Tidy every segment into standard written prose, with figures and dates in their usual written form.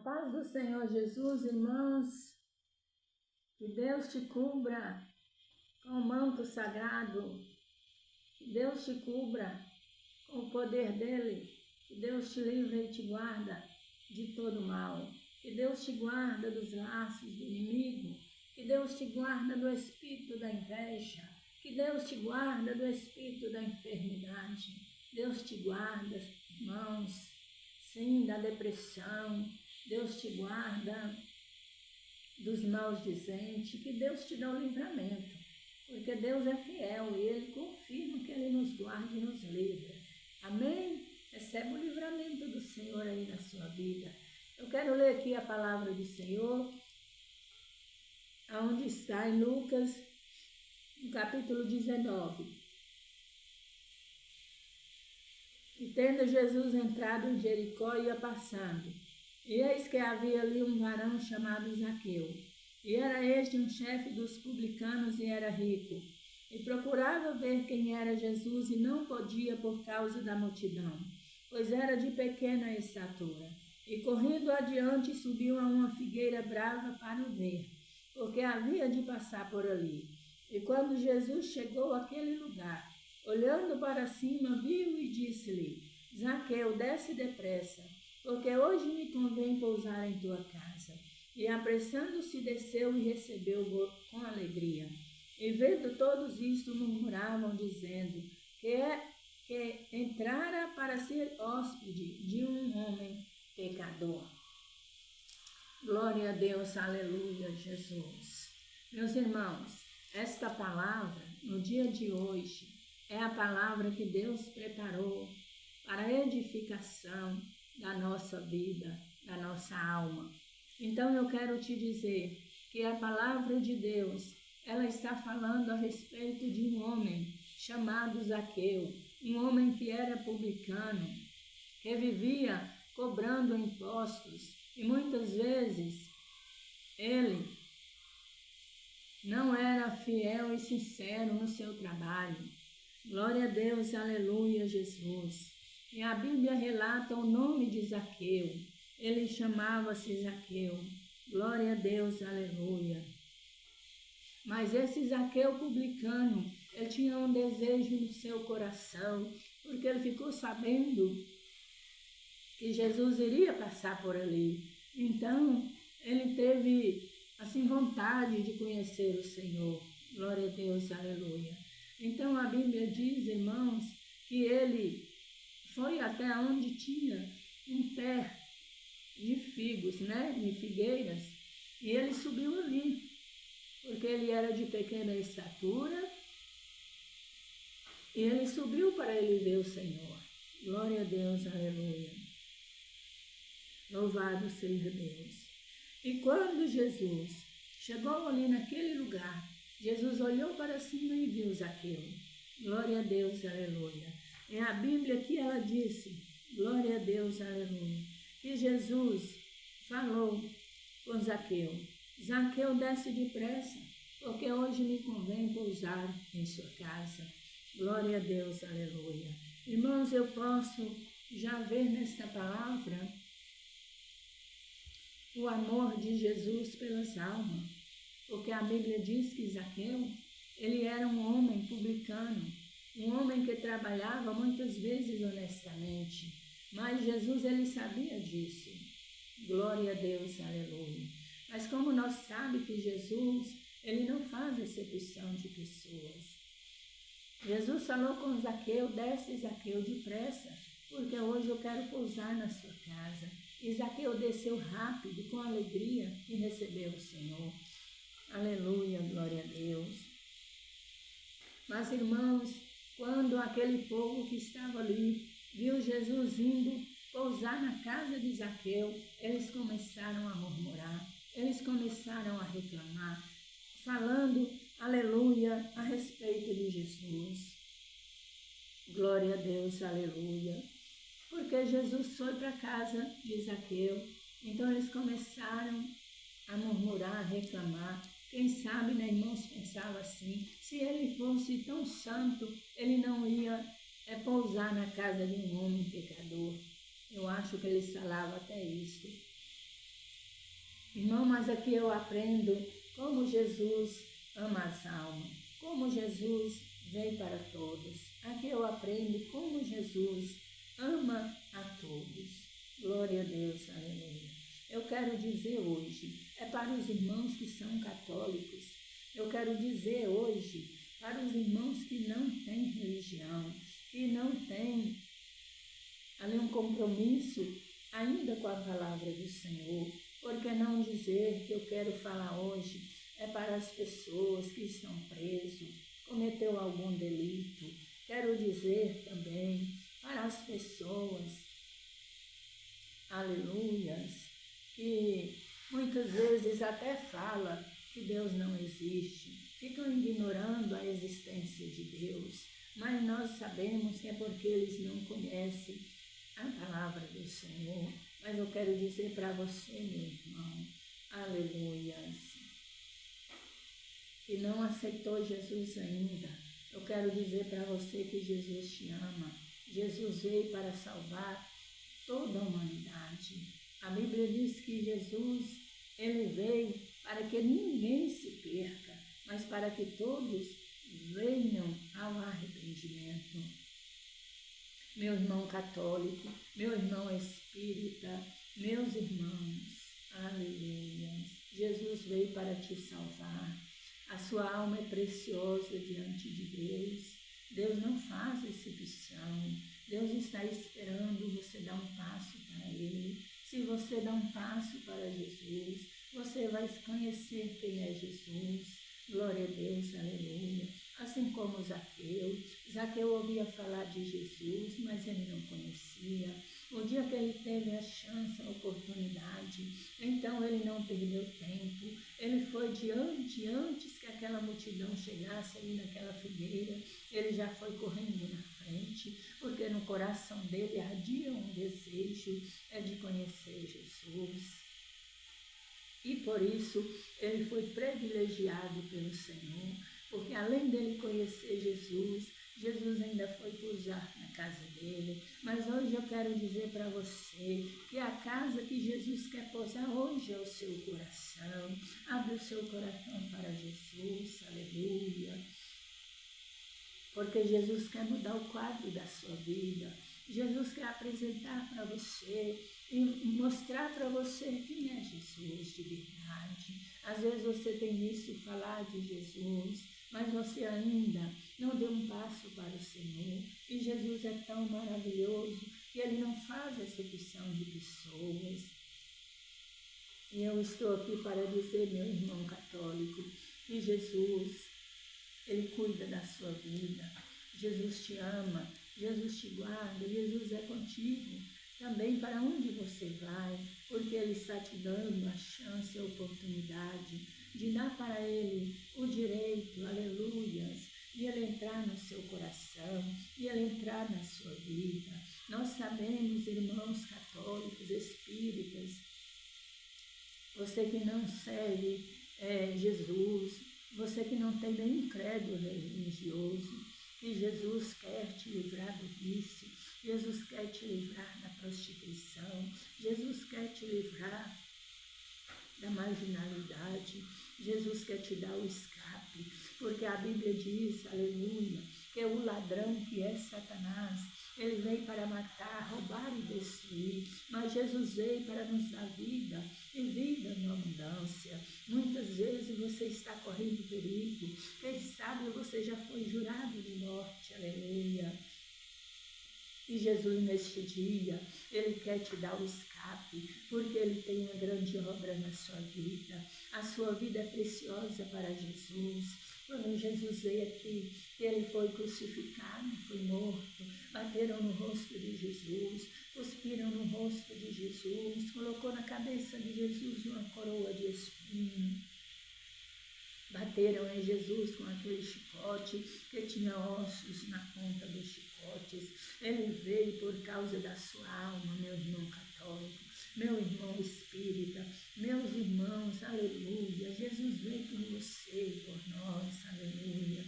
paz do Senhor Jesus, irmãos, que Deus te cubra com o manto sagrado, que Deus te cubra com o poder dele, que Deus te livre e te guarda de todo mal, que Deus te guarda dos laços do inimigo, que Deus te guarda do espírito da inveja, que Deus te guarda do espírito da enfermidade, Deus te guarda, irmãos, sim, da depressão, Deus te guarda dos maldizentes, que Deus te dá o livramento, porque Deus é fiel e Ele confirma que Ele nos guarda e nos livra. Amém? Recebe o livramento do Senhor aí na sua vida. Eu quero ler aqui a palavra do Senhor, onde está em Lucas, no capítulo 19. E tendo Jesus entrado em Jericó, ia passando. E eis que havia ali um varão chamado Zaqueu. E era este um chefe dos publicanos e era rico. E procurava ver quem era Jesus e não podia por causa da multidão, pois era de pequena estatura. E correndo adiante subiu a uma figueira brava para o ver, porque havia de passar por ali. E quando Jesus chegou àquele lugar, olhando para cima, viu e disse-lhe: Zaqueu, desce depressa, porque hoje me convém pousar em tua casa. E apressando-se desceu e recebeu com alegria. E vendo todos isto, murmuravam, dizendo que entrara para ser hóspede de um homem pecador. Glória a Deus, aleluia, Jesus. Meus irmãos, esta palavra, no dia de hoje, é a palavra que Deus preparou para a edificação da nossa vida, da nossa alma. Então eu quero te dizer que a palavra de Deus, ela está falando a respeito de um homem chamado Zaqueu, um homem que era publicano, que vivia cobrando impostos e muitas vezes ele não era fiel e sincero no seu trabalho. Glória a Deus, aleluia, Jesus. E a Bíblia relata o nome de Zaqueu. Ele chamava-se Zaqueu. Glória a Deus, aleluia. Mas esse Zaqueu publicano, ele tinha um desejo no seu coração, porque ele ficou sabendo que Jesus iria passar por ali. Então, ele teve, assim, vontade de conhecer o Senhor. Glória a Deus, aleluia. Então, a Bíblia diz, irmãos, que ele foi até onde tinha um pé de figos, de figueiras, e ele subiu ali, porque ele era de pequena estatura, e ele subiu para ele ver o Senhor. Glória a Deus, aleluia. Louvado seja Deus. E quando Jesus chegou ali naquele lugar, Jesus olhou para cima e viu Zaqueu. Glória a Deus, aleluia. É a Bíblia que ela disse, glória a Deus, aleluia, que Jesus falou com Zaqueu: Zaqueu, desce depressa, porque hoje me convém pousar em sua casa. Glória a Deus, aleluia. Irmãos, eu posso já ver nesta palavra o amor de Jesus pelas almas, porque a Bíblia diz que Zaqueu, ele era um homem publicano, um homem que trabalhava muitas vezes honestamente, mas Jesus, ele sabia disso. Glória a Deus, aleluia. Mas como nós sabemos que Jesus, ele não faz acepção de pessoas. Jesus falou com Zaqueu: desce, Zaqueu, depressa, porque hoje eu quero pousar na sua casa. E Zaqueu desceu rápido, com alegria, e recebeu o Senhor. Aleluia, glória a Deus. Mas, irmãos, quando aquele povo que estava ali viu Jesus indo pousar na casa de Zaqueu, eles começaram a murmurar, eles começaram a reclamar, falando, aleluia, a respeito de Jesus. Glória a Deus, aleluia. Porque Jesus foi para a casa de Zaqueu, então eles começaram a murmurar, a reclamar. Quem sabe, irmãos, pensava assim: se ele fosse tão santo, ele não ia pousar na casa de um homem pecador. Eu acho que eles falavam até isso. Irmão, mas aqui eu aprendo como Jesus ama as almas, como Jesus veio para todos. Aqui eu aprendo como Jesus ama a todos. Glória a Deus, aleluia. Eu quero dizer hoje, é para os irmãos que são católicos, eu quero dizer hoje para os irmãos que não têm religião, que não têm ali um compromisso ainda com a palavra do Senhor. Por que não dizer que eu quero falar hoje é para as pessoas que estão presas, cometeu algum delito. Quero dizer também para as pessoas, aleluias, que muitas vezes até fala que Deus não existe, ficam ignorando a existência de Deus, mas nós sabemos que é porque eles não conhecem a palavra do Senhor. Mas eu quero dizer para você, meu irmão, aleluias, que não aceitou Jesus ainda, eu quero dizer para você que Jesus te ama. Jesus veio para salvar toda a humanidade. A Bíblia diz que Jesus, ele veio para que ninguém se perca, mas para que todos venham ao arrependimento. Meu irmão católico, meu irmão espírita, meus irmãos, aleluia. Jesus veio para te salvar. A sua alma é preciosa diante de Deus. Deus não faz exceção. Deus está esperando você dar um passo para Ele. Se você dá um passo para Jesus, você vai conhecer quem é Jesus. Glória a Deus, aleluia. Assim como Zaqueu. Zaqueu ouvia falar de Jesus, mas ele não conhecia. O dia que ele teve a chance, a oportunidade, então ele não perdeu tempo. Ele foi antes que aquela multidão chegasse ali naquela figueira, ele já foi correndo na frente, porque no coração dele ardia um desejo de conhecer Jesus. E por isso ele foi privilegiado pelo Senhor, porque além dele conhecer Jesus, Jesus ainda foi pousar na casa dele. Mas hoje eu quero dizer para você que a casa que Jesus quer pousar hoje é o seu coração. Abre o seu coração para Jesus, aleluia. Porque Jesus quer mudar o quadro da sua vida. Jesus quer apresentar para você e mostrar para você quem é Jesus de verdade. Às vezes você tem visto falar de Jesus, mas você ainda não deu um passo para o Senhor. E Jesus é tão maravilhoso que Ele não faz acepção de pessoas. E eu estou aqui para dizer, meu irmão católico, que Jesus, Ele cuida da sua vida. Jesus te ama, Jesus te guarda, Jesus é contigo. Também para onde você vai, porque Ele está te dando a chance, a oportunidade de dar para Ele o direito, aleluias, de Ele entrar no seu coração, de Ele entrar na sua vida. Nós sabemos, irmãos católicos, espíritas, você que não serve Jesus, você que não tem nenhum credo religioso, que Jesus quer te livrar do vício, Jesus quer te livrar da prostituição, Jesus quer te livrar da marginalidade, Jesus quer te dar o escape, porque a Bíblia diz, aleluia, que o ladrão que é Satanás, ele veio para matar, roubar e destruir, mas Jesus veio para nos dar vida e vida em abundância. Muitas vezes você está correndo perigo, quem sabe você já foi jurado de morte, aleluia. E Jesus neste dia, Ele quer te dar o escape, porque Ele tem uma grande obra na sua vida. A sua vida é preciosa para Jesus. Quando Jesus veio aqui, Ele foi crucificado, foi morto, bateram no rosto de Jesus, cuspiram no rosto de Jesus, colocou na cabeça de Jesus uma coroa de espinho. Bateram em Jesus com aquele chicote que tinha ossos na ponta dos chicotes. Ele veio por causa da sua alma, meu irmão católico, meu irmão espírita, meus irmãos, aleluia. Jesus veio por você e por nós, aleluia.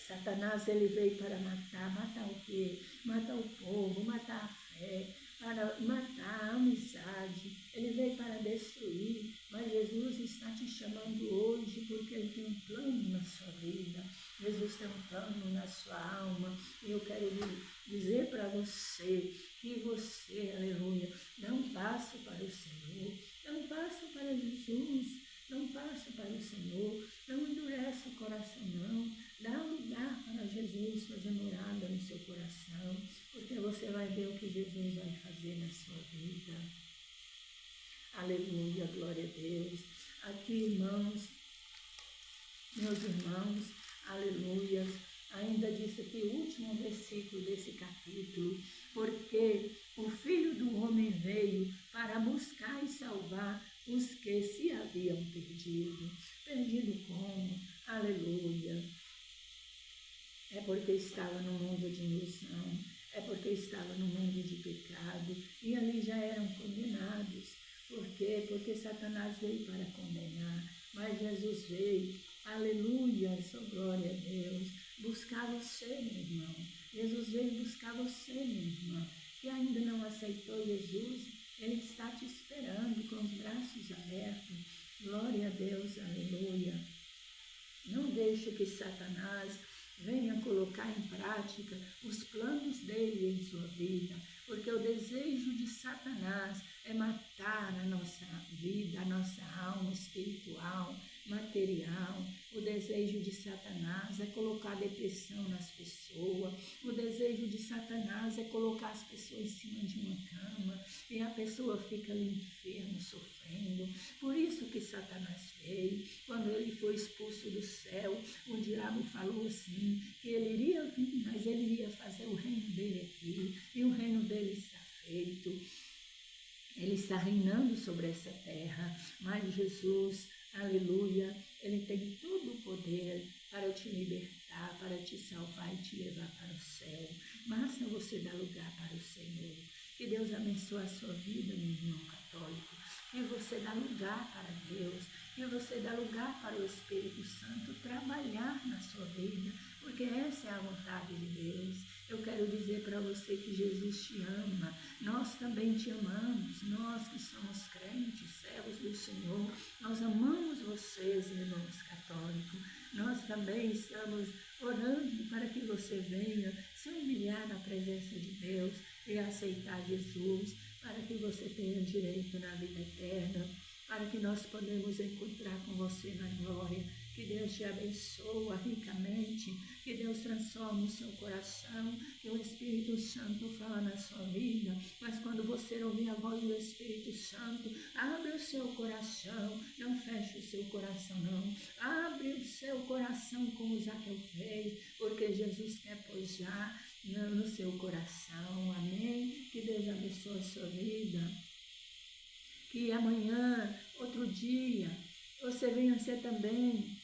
Satanás, ele veio para matar o quê? Matar o povo, matar a fé, para matar a amizade. Ele veio para destruir você, aleluia. Dá um passo para o Senhor, dá um passo para Jesus, dá um passo para o Senhor, não endurece o coração não, dá um lugar para Jesus fazer morada no seu coração, porque você vai ver o que Jesus vai fazer na sua vida. Aleluia, glória a Deus. Aqui, irmãos, meus irmãos, aleluia, ainda disse aqui o último versículo desse capítulo, porque o Filho do Homem veio para buscar e salvar os que se haviam perdido. Perdido como? Aleluia. É porque estava no mundo de ilusão, é porque estava no mundo de pecado, e ali já eram condenados. Por quê? Porque Satanás veio para condenar, mas Jesus veio, aleluia, sua glória a Deus, buscar você, meu irmão. Jesus veio buscar você, minha irmã, que ainda não aceitou Jesus, Ele está te esperando com os braços abertos. Glória a Deus, aleluia. Não deixe que Satanás venha colocar em prática os planos dele em sua vida, porque o desejo de Satanás é matar a nossa vida, a nossa alma espiritual, material. O desejo de Satanás é colocar depressão nas pessoas. O desejo de Satanás é colocar as pessoas em cima de uma cama e a pessoa fica ali enferma, sofrendo. Por isso que Satanás veio. Quando ele foi expulso do céu, o diabo falou assim, que ele iria vir, mas ele iria fazer o reino dele aqui, e o reino dele está feito. Ele está reinando sobre essa terra, mas Jesus, aleluia, Ele tem todo o poder para te libertar, para te salvar e te levar para o céu. Basta você dar lugar para o Senhor. Que Deus abençoe a sua vida, meu irmão católico. Que você dá lugar para Deus, que você dá lugar para o Espírito Santo trabalhar na sua vida, porque essa é a vontade de Deus. Eu quero dizer para você que Jesus te ama, nós também te amamos, nós que somos crentes, servos do Senhor, nós amamos vocês, irmãos católicos, nós também estamos orando para que você venha se humilhar na presença de Deus e aceitar Jesus, para que você tenha direito na vida eterna, para que nós podemos encontrar com você na glória. Que Deus te abençoe ricamente, que Deus transforme o seu coração, que o Espírito Santo fala na sua vida, mas quando você ouvir a voz do Espírito Santo, abre o seu coração, não feche o seu coração não, abre o seu coração como Zaqueu fez, porque Jesus quer pousar no seu coração, amém? Que Deus abençoe a sua vida, que amanhã, outro dia, você venha ser também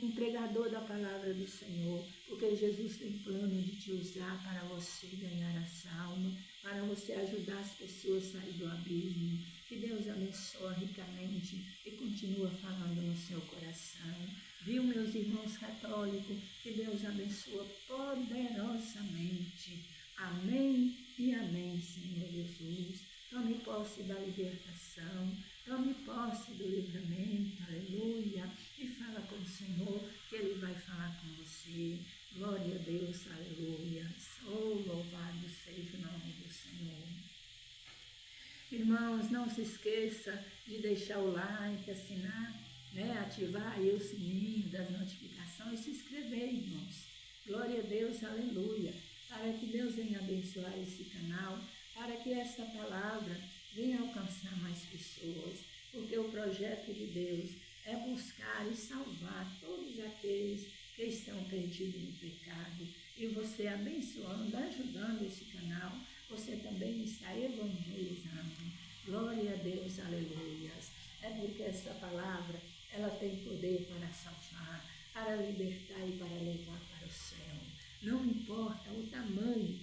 um pregador da palavra do Senhor, porque Jesus tem plano de te usar para você ganhar essa alma, para você ajudar as pessoas a sair do abismo. Que Deus abençoe ricamente e continua falando no seu coração. Viu, meus irmãos católicos? Que Deus abençoe poderosamente. Amém e amém, Senhor Jesus. Tome posse da libertação, tome posse do livramento, aleluia, e fala com o Senhor, que Ele vai falar com você. Glória a Deus, aleluia. Oh, louvado seja o nome do Senhor. Irmãos, não se esqueça de deixar o like, assinar, ativar aí o sininho das notificações e se inscrever, irmãos. Glória a Deus, aleluia. Para que Deus venha abençoar esse canal, para que esta palavra venha alcançar mais pessoas, porque o projeto de Deus é buscar e salvar todos aqueles que estão perdidos no pecado. E você abençoando, ajudando esse canal, você também está evangelizando. Glória a Deus, aleluias. É porque essa palavra, ela tem poder para salvar, para libertar e para levar para o céu. Não importa o tamanho,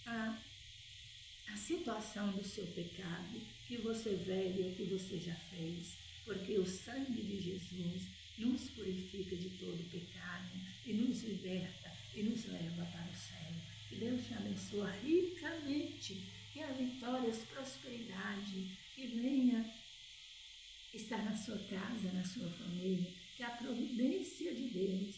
a situação do seu pecado, que você veio ou que você já fez, porque o sangue de Jesus nos purifica de todo pecado e nos liberta e nos leva para o céu. Que Deus te abençoe ricamente, que a vitória, a prosperidade, que venha estar na sua casa, na sua família, que a providência de Deus